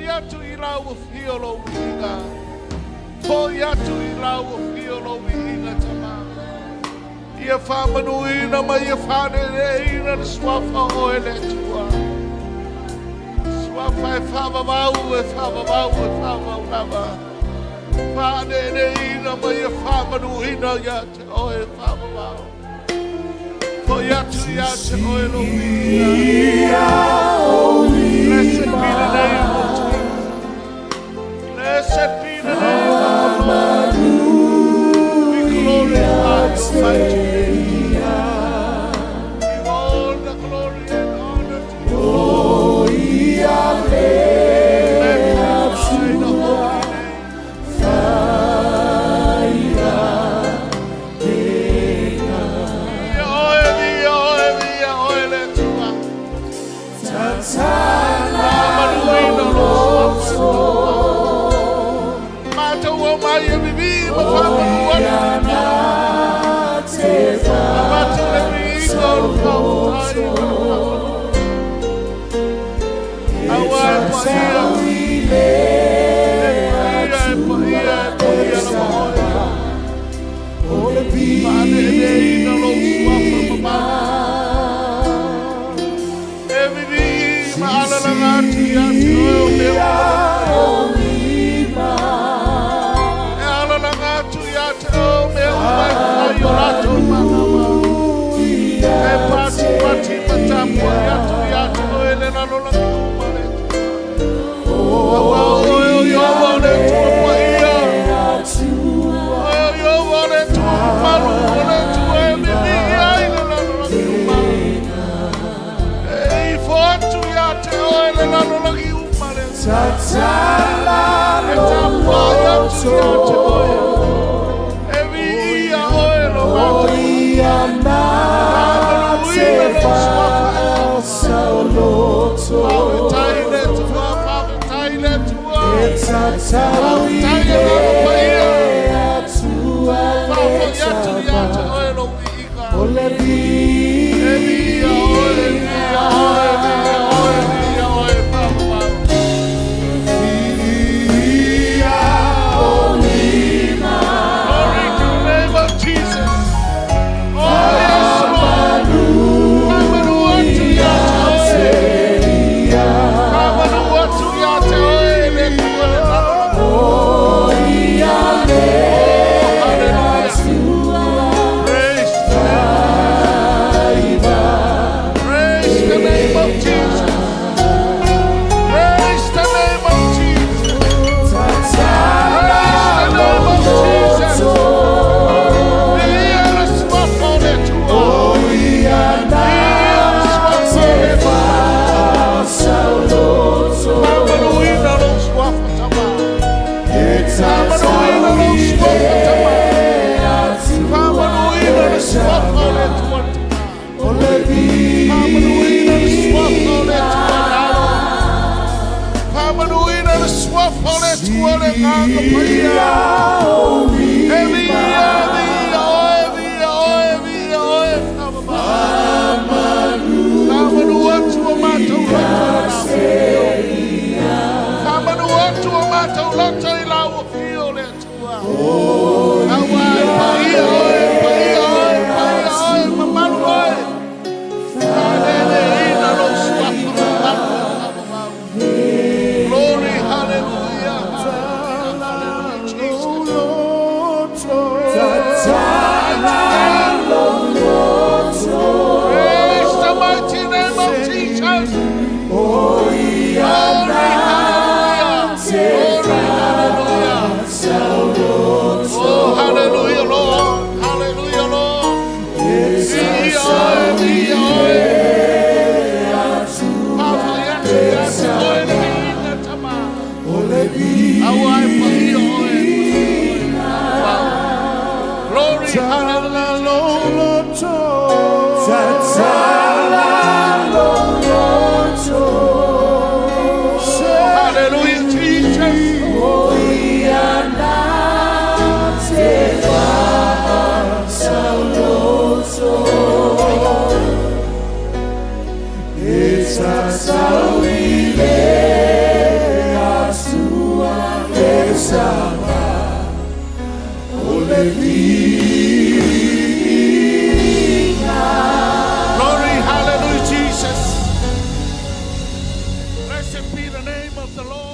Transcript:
yatu ila ufiolo uiga. Po yatu ila ufiolo uiga tama. Ia whamanu ina ma ia whanere ina na swafa oele tua. Swafa e whamamau e whamamau e whamamau. Whanere ina ma ia whamanu ina yate oe whamamau. Po yatu yate oele uiga. Blessed be the name of Jesus. Blessed be the name of the Lord. We glorify your mighty name. Give all the glory and honor to you. Oh, Yahweh, Magnify the holy sama oleh Glory, hallelujah, Jesus. Blessed be the name of the Lord.